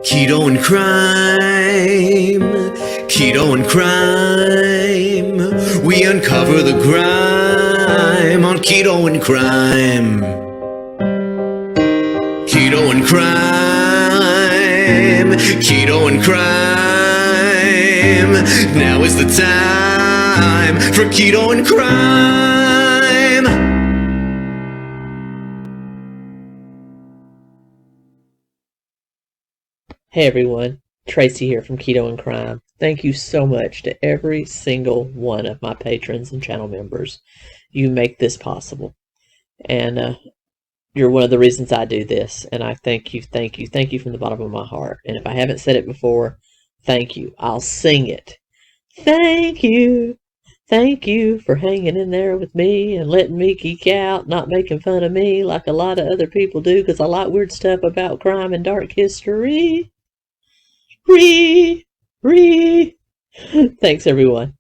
Keto and crime, keto and crime. We uncover the grime on keto and crime. Keto and crime, keto and crime. Now is the time for keto and crime. Hey everyone, Tracy here from Keto and Crime. Thank you so much to every single one of my patrons and channel members. You make this possible. And you're one of the reasons I do this. And I thank you from the bottom of my heart. And if I haven't said it before, thank you. I'll sing it. Thank you. Thank you for hanging in there with me and letting me geek out, not making fun of me like a lot of other people do, because I like weird stuff about crime and dark history. Thanks everyone.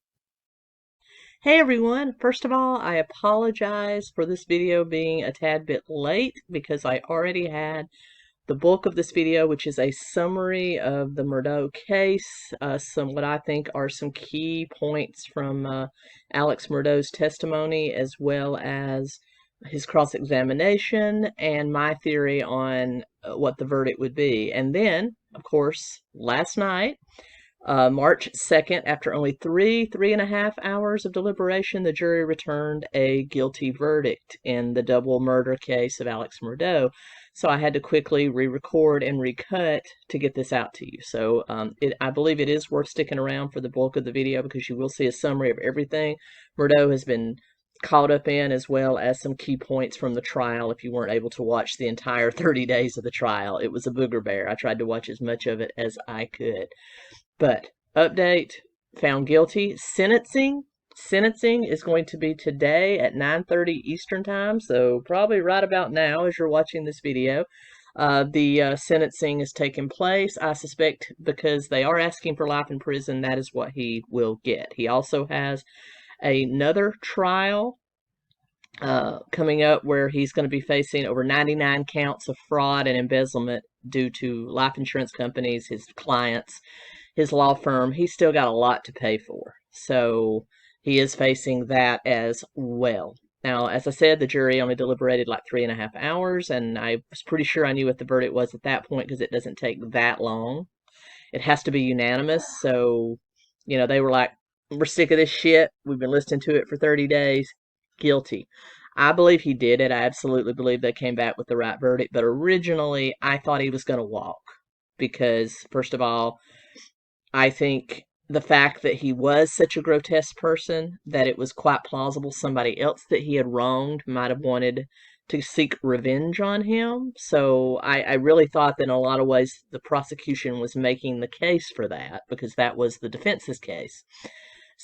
Hey everyone, first of all, I apologize for this video being a tad bit late because I already had the bulk of this video, which is a summary of the MurDaugh case, what I think are some key points from 𝗟𝗏𝗄𝗏's testimony, as well as his cross-examination and my theory on what the verdict would be. And then, of course, last night, March 2nd, after only three and a half hours of deliberation, the jury returned a guilty verdict in the double murder case of 𝗟𝗏𝗄𝗏. So I had to quickly re-record and recut to get this out to you. So I believe it is worth sticking around for the bulk of the video, because you will see a summary of everything MurDaugh has been caught up in, as well as some key points from the trial if you weren't able to watch the entire 30 days of the trial. It was a booger bear. I tried to watch as much of it as I could. But update, found guilty. Sentencing is going to be today at 9:30 Eastern time, so probably right about now as you're watching this video. The sentencing is taking place, I suspect, because they are asking for life in prison. That is what he will get. He also has another trial coming up where he's going to be facing over 99 counts of fraud and embezzlement due to life insurance companies, his clients, his law firm. He's still got a lot to pay for. So he is facing that as well. Now, as I said, the jury only deliberated like 3.5 hours, and I was pretty sure I knew what the verdict was at that point, because it doesn't take that long. It has to be unanimous. So, you know, they were like, we're sick of this shit. We've been listening to it for 30 days. Guilty. I believe he did it. I absolutely believe they came back with the right verdict. But originally, I thought he was going to walk. Because, first of all, I think the fact that he was such a grotesque person, that it was quite plausible somebody else that he had wronged might have wanted to seek revenge on him. So I really thought that in a lot of ways the prosecution was making the case for that, because that was the defense's case.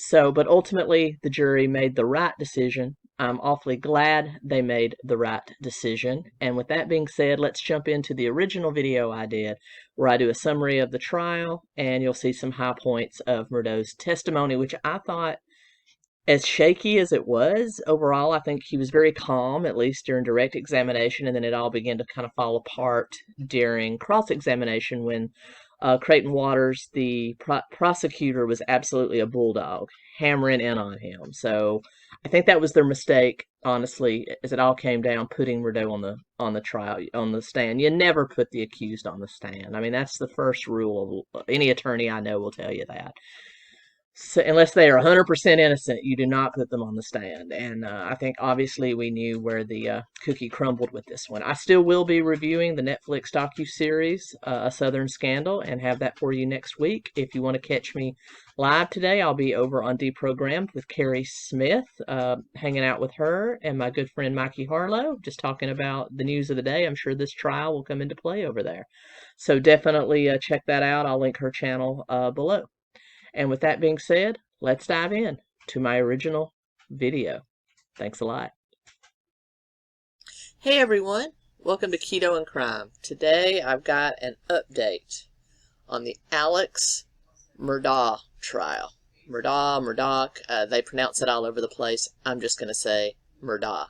So, but ultimately the jury made the right decision. I'm awfully glad they made the right decision. And with that being said, let's jump into the original video I did, where I do a summary of the trial, and you'll see some high points of MurDaugh's testimony, which I thought, as shaky as it was, overall, I think he was very calm, at least during direct examination, and then it all began to kind of fall apart during cross-examination when Creighton Waters, the prosecutor, was absolutely a bulldog, hammering in on him. So I think that was their mistake, honestly, as it all came down, putting MurDaugh on the stand. You never put the accused on the stand. I mean, that's the first rule of any attorney I know will tell you that. So, unless they are 100% innocent, you do not put them on the stand. And I think obviously we knew where the cookie crumbled with this one. I still will be reviewing the Netflix docu-series, A Southern Scandal, and have that for you next week. If you want to catch me live today, I'll be over on Deprogrammed with Carrie Smith, hanging out with her and my good friend Mikey Harlow, just talking about the news of the day. I'm sure this trial will come into play over there. So definitely check that out. I'll link her channel below. And with that being said, let's dive in to my original video. Thanks a lot. Hey everyone, welcome to Keto and Crime. Today I've got an update on the 𝗟𝗏𝗄𝗏 trial. MurDaugh, they pronounce it all over the place. I'm just going to say MurDaugh.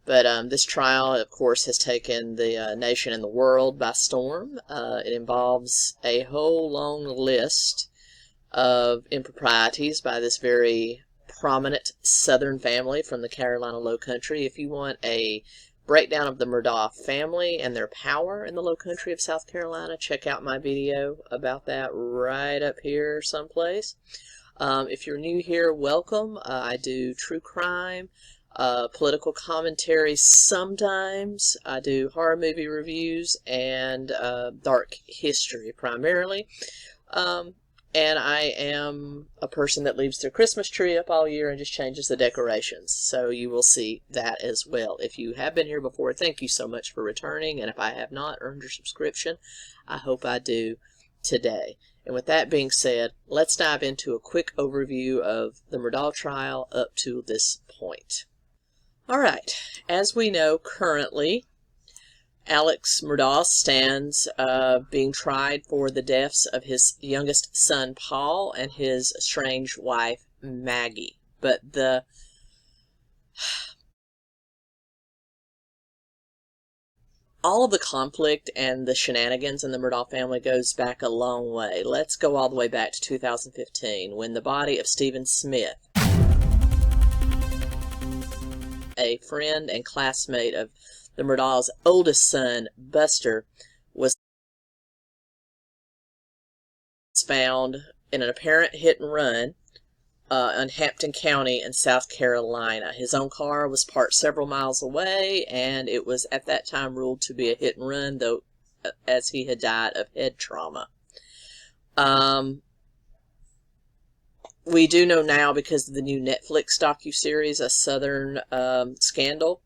But this trial, of course, has taken the nation and the world by storm. It involves a whole long list of improprieties by this very prominent Southern family from the Carolina Low Country. If you want a breakdown of the MurDaugh family and their power in the Low Country of South Carolina, check out my video about that right up here someplace. If you're new here, welcome. I do true crime, political commentary sometimes. I do horror movie reviews and dark history primarily. And I am a person that leaves their Christmas tree up all year and just changes the decorations. So you will see that as well. If you have been here before, thank you so much for returning. And if I have not earned your subscription, I hope I do today. And with that being said, let's dive into a quick overview of the MurDaugh trial up to this point. All right, as we know currently, Alex MurDaugh stands being tried for the deaths of his youngest son, Paul, and his estranged wife, Maggie. But all of the conflict and the shenanigans in the MurDaugh family goes back a long way. Let's go all the way back to 2015, when the body of Stephen Smith, a friend and classmate of the MurDaugh's oldest son, Buster, was found in an apparent hit and run in Hampton County in South Carolina. His own car was parked several miles away, and it was at that time ruled to be a hit and run, though as he had died of head trauma. We do know now, because of the new Netflix docuseries, A Southern Scandal,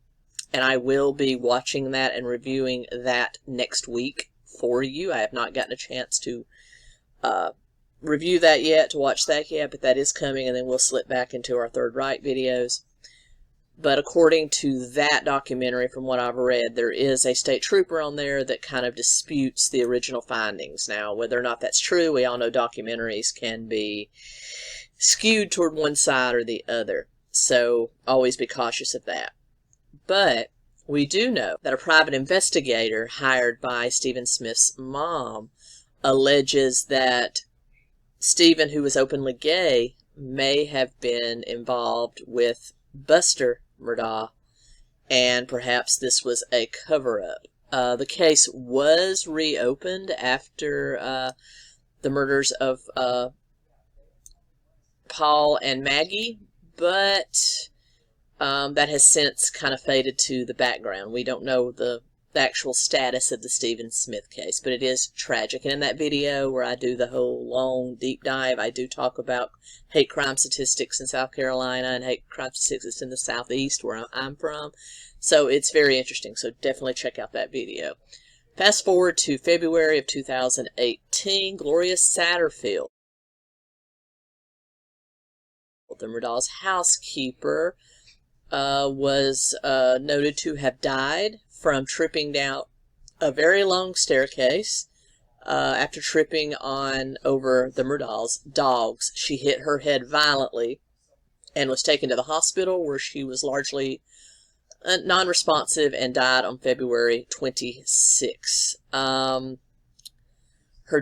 and I will be watching that and reviewing that next week for you. I have not gotten a chance to review that yet, to watch that yet, but that is coming, and then we'll slip back into our Third Reich videos. But according to that documentary, from what I've read, there is a state trooper on there that kind of disputes the original findings. Now, whether or not that's true, we all know documentaries can be skewed toward one side or the other, so always be cautious of that. But we do know that a private investigator hired by Stephen Smith's mom alleges that Stephen, who was openly gay, may have been involved with Buster MurDaugh, and perhaps this was a cover-up. The case was reopened after the murders of Paul and Maggie, but that has since kind of faded to the background. We don't know the actual status of the Stephen Smith case, but it is tragic. And in that video where I do the whole long deep dive, I do talk about hate crime statistics in South Carolina and hate crime statistics in the Southeast, where I'm from. So it's very interesting, so definitely check out that video. Fast forward to February of 2018, Gloria Satterfield, the MurDaugh's housekeeper, was noted to have died from tripping down a very long staircase. After tripping over the MurDaugh's dogs, she hit her head violently and was taken to the hospital, where she was largely non-responsive and died on February 26. Her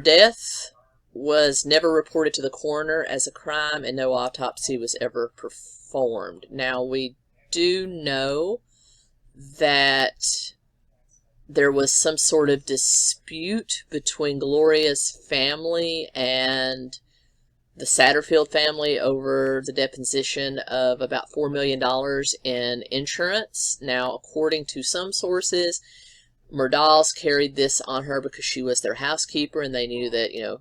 death was never reported to the coroner as a crime, and no autopsy was ever performed. Now, we do know that there was some sort of dispute between Gloria's family and the Satterfield family over the deposition of about $4 million in insurance. Now, according to some sources, MurDaugh's carried this on her because she was their housekeeper, and they knew that,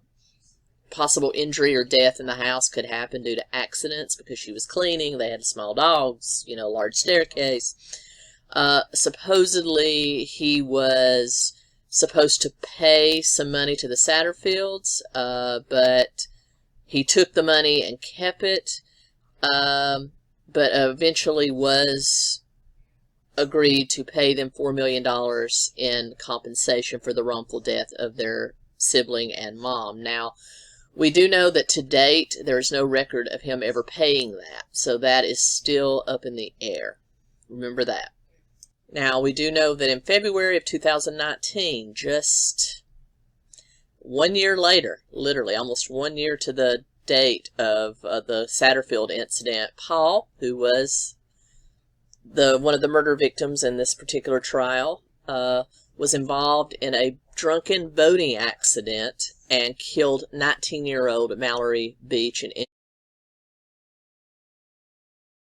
possible injury or death in the house could happen due to accidents because she was cleaning. They had small dogs, large staircase. Supposedly he was supposed to pay some money to the Satterfields, but he took the money and kept it, but eventually was agreed to pay them $4 million in compensation for the wrongful death of their sibling and mom. Now, we do know that to date, there is no record of him ever paying that, so that is still up in the air. Remember that. Now, we do know that in February of 2019, just 1 year later, literally almost 1 year to the date of the Satterfield incident, Paul, who was one of the murder victims in this particular trial, was involved in a drunken boating accident and killed 19-year-old Mallory Beach and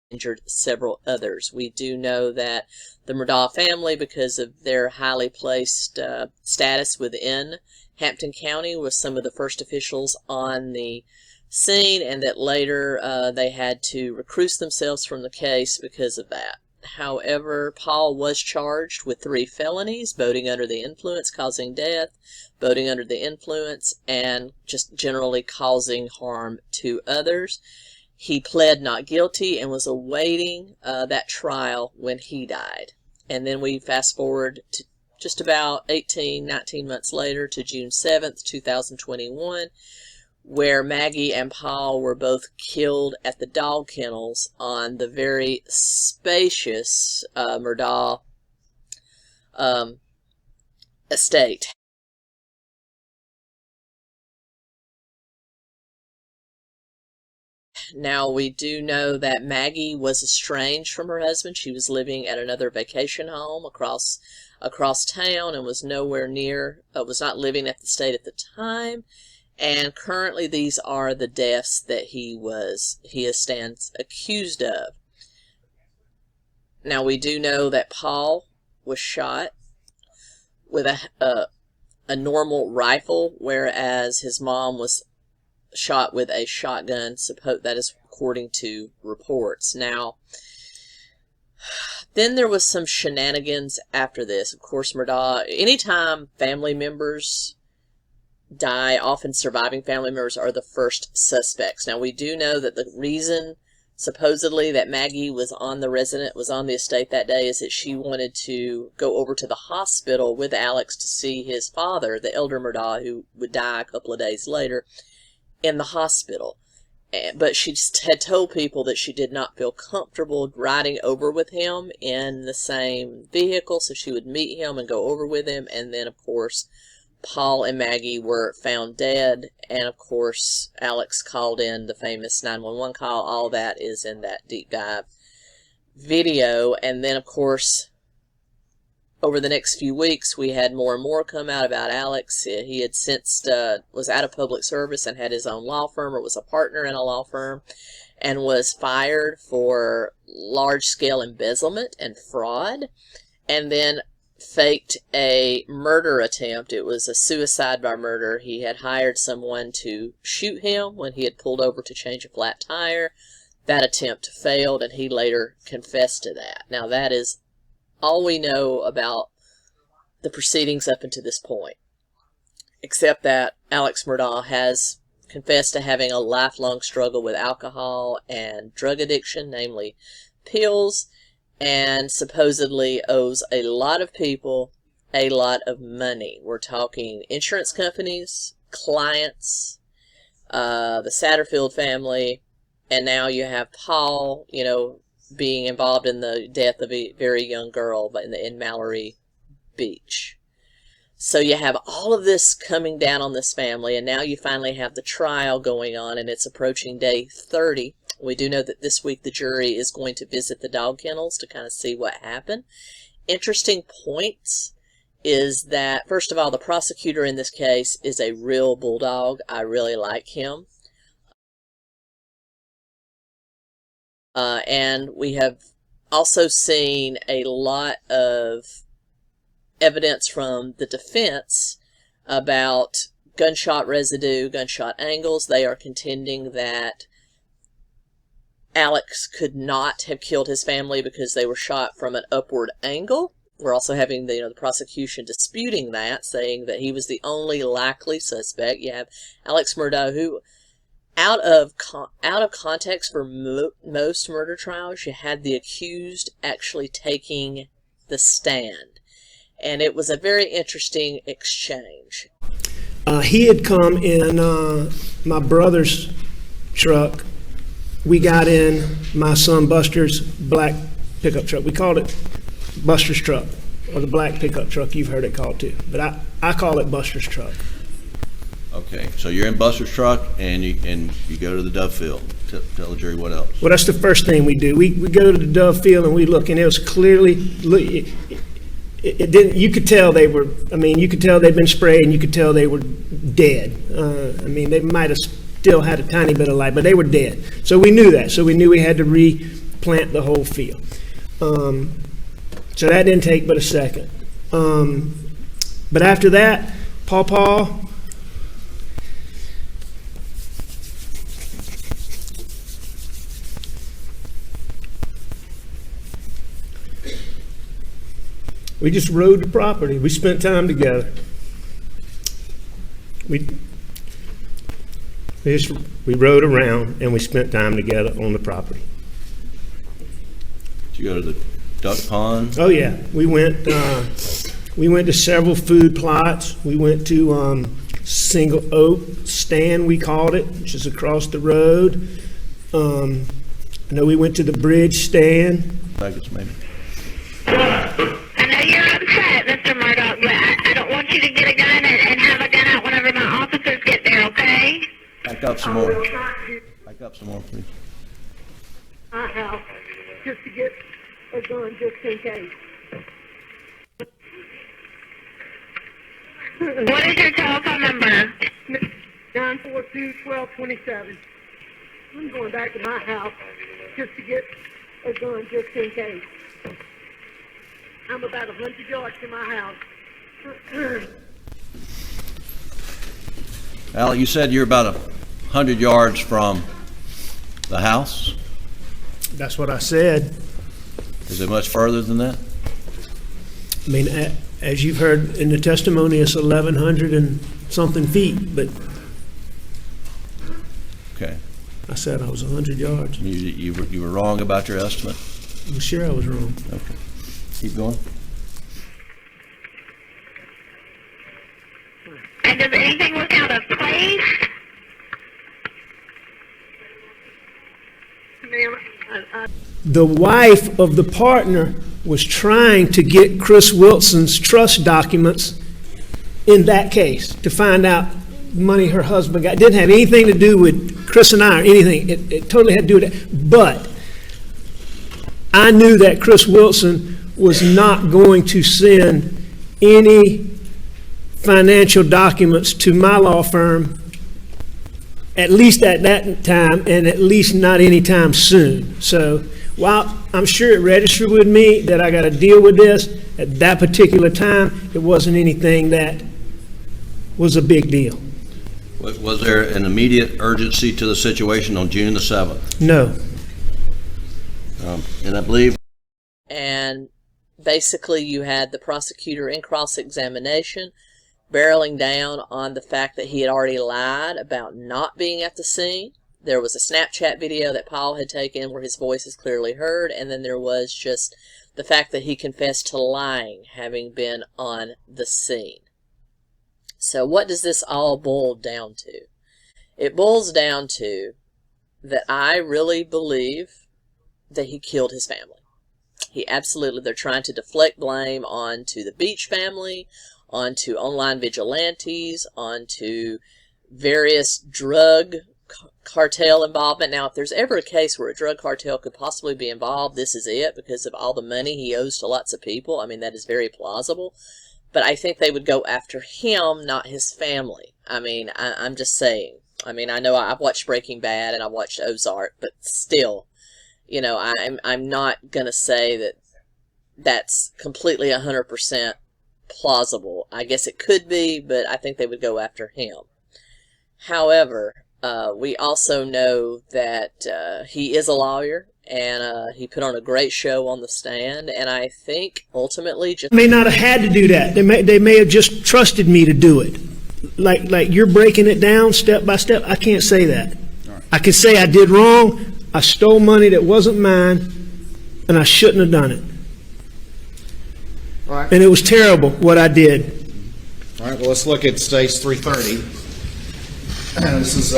injured several others. We do know that the MurDaugh family, because of their highly placed status within Hampton County, was some of the first officials on the scene, and that later they had to recuse themselves from the case because of that. However, Paul was charged with 3 felonies: boating under the influence, causing death, boating under the influence, and just generally causing harm to others. He pled not guilty and was awaiting that trial when he died. And then we fast forward to just about 19 months later to June 7th, 2021, where Maggie and Paul were both killed at the dog kennels on the very spacious MurDaugh estate. Now, we do know that Maggie was estranged from her husband. She was living at another vacation home across town and was nowhere near, was not living at the estate at the time. And currently these are the deaths that he stands accused of. Now, we do know that Paul was shot with a normal rifle, whereas his mom was shot with a shotgun. That is according to reports. Now, then there was some shenanigans after this. Of course, MurDaugh, anytime family members die, often surviving family members are the first suspects. Now, we do know that the reason supposedly that Maggie was on the estate that day is that she wanted to go over to the hospital with Alex to see his father, the elder MurDaugh, who would die a couple of days later, in the hospital. But she had told people that she did not feel comfortable riding over with him in the same vehicle, so she would meet him and go over with him. And then, of course, Paul and Maggie were found dead, and of course Alex called in the famous 911 call. All that is in that deep dive video. And then, of course, over the next few weeks, we had more and more come out about Alex. He had since was out of public service and had his own law firm, or was a partner in a law firm, and was fired for large-scale embezzlement and fraud, and then faked a murder attempt. It was a suicide by murder. He had hired someone to shoot him when he had pulled over to change a flat tire. That attempt failed, and he later confessed to that. Now, that is all we know about the proceedings up until this point, except that Alex MurDaugh has confessed to having a lifelong struggle with alcohol and drug addiction, namely pills, and supposedly owes a lot of people a lot of money. We're talking insurance companies, clients, the Satterfield family, and now you have Paul, being involved in the death of a very young girl in Mallory Beach. So you have all of this coming down on this family, and now you finally have the trial going on, and it's approaching day 30. We do know that this week the jury is going to visit the dog kennels to kind of see what happened. Interesting points is that, first of all, the prosecutor in this case is a real bulldog. I really like him. And we have also seen a lot of evidence from the defense about gunshot residue, gunshot angles. They are contending that Alex could not have killed his family because they were shot from an upward angle. We're also having the prosecution disputing that, saying that he was the only likely suspect. You have Alex MurDaugh, who, out of context for most murder trials, you had the accused actually taking the stand. And it was a very interesting exchange. He had come in my brother's truck. We got in my son Buster's black pickup truck. We called it Buster's truck, or the black pickup truck, you've heard it called too. But I call it Buster's truck. Okay, so you're in Buster's truck and you go to the Dove field. Tell the jury what else. Well, that's the first thing we do. We go to the Dove field and we look, and it was clearly, it didn't, you could tell they were, you could tell they'd been sprayed, and you could tell they were dead. They might have still had a tiny bit of life, but they were dead. So we knew that. So we knew we had to replant the whole field. So that didn't take but a second. But after that, Paw, we just rode the property. We spent time together. We rode around and we spent time together on the property. Did you go to the duck pond? Oh yeah, we went to several food plots. We went to Single Oak Stand, we called it, which is across the road. I know we went to the Bridge Stand. Package, maybe. I know you're upset, Mr. MurDaugh, but I don't want you to get a gun and have a gun out whenever my officers get there, okay? Back up some more. Back up some more, please. My house, just to get a gun, just in case. What is your telephone number? 942-1227. I'm going back to my house just to get a gun, just in case. I'm about 100 yards from my house. Al, you said you're about 100 yards from the house? That's what I said. Is it much further than that? As you've heard in the testimony, it's 1,100 and something feet, but Okay. I said I was 100 yards. You were wrong about your estimate? I'm sure I was wrong. Okay. Keep going. And does anything look out of place? The wife of the partner was trying to get Chris Wilson's trust documents in that case to find out money her husband got. It didn't have anything to do with Chris and I or anything. It totally had to do with it. But I knew that Chris Wilson was not going to send any financial documents to my law firm, at least at that time, and at least not anytime soon. So while I'm sure it registered with me that I got to deal with this, at that particular time, it wasn't anything that was a big deal. Was there an immediate urgency to the situation on June the 7th? No. And I believe... And basically you had the prosecutor in cross-examination barreling down on the fact that he had already lied about not being at the scene. There was a Snapchat video that Paul had taken where his voice is clearly heard, and then there was just the fact that he confessed to lying, having been on the scene. So what does this all boil down to? It boils down to that I really believe that he killed his family. He absolutely, they're trying to deflect blame onto the Beach family, onto online vigilantes, onto various drug cartel involvement. Now, if there's ever a case where a drug cartel could possibly be involved, this is it, because of all the money he owes to lots of people. I mean, that is very plausible. But I think they would go after him, not his family. I mean, I'm just saying. I mean, I know I've watched Breaking Bad and I watched Ozark, but still, you know, I'm not going to say that that's completely 100% plausible. I guess it could be, but I think they would go after him. However, we also know that he is a lawyer, and he put on a great show on the stand, and I think ultimately just May not have had to do that. They may have just trusted me to do it. Like you're breaking it down step by step. I can't say that. Right. I can say I did wrong. I stole money that wasn't mine, and I shouldn't have done it. All right. And it was terrible what I did. All right, well, let's look at stage 330. This is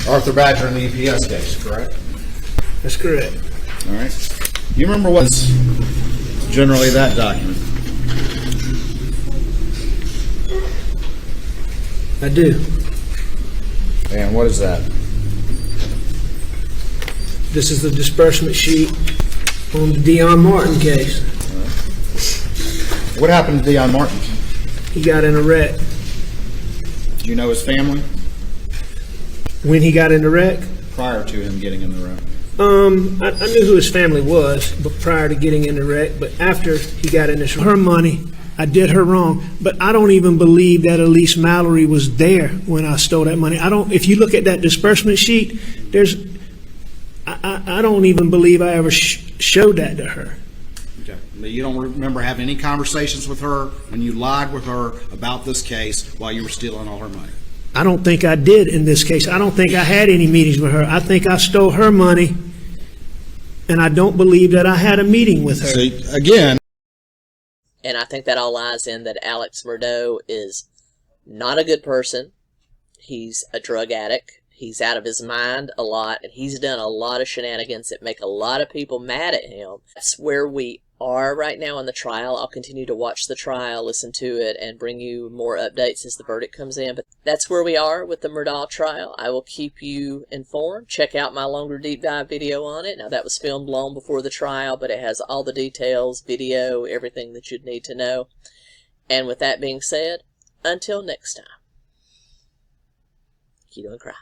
Arthur Badger in the EPS case, correct? That's correct. All right. You remember what generally that document? I do. And what is that? This is the disbursement sheet on the Dion Martin case. What happened to Dion Martin? He got in a wreck. Do you know his family When he got in the wreck, prior to him getting in the wreck? I knew who his family was, but prior to getting in the wreck. But after he got in this, her money, I did her wrong. But I don't even believe that 𝗟𝗟Mallory was there when I stole that money. I don't. If you look at that disbursement sheet, I don't even believe I ever showed that to her. Okay. You don't remember having any conversations with her when you lied with her about this case while you were stealing all her money? I don't think I did in this case. I don't think I had any meetings with her. I think I stole her money, and I don't believe that I had a meeting with her. See, again. And I think that all lies in that Alex MurDaugh is not a good person. He's a drug addict. He's out of his mind a lot, and he's done a lot of shenanigans that make a lot of people mad at him. That's where we are right now in the trial. I'll continue to watch the trial, listen to it, and bring you more updates as the verdict comes in. But that's where we are with the MurDaugh trial. I will keep you informed. Check out my longer deep dive video on it. Now, that was filmed long before the trial, but it has all the details, video, everything that you'd need to know. And with that being said, until next time, keep on crying.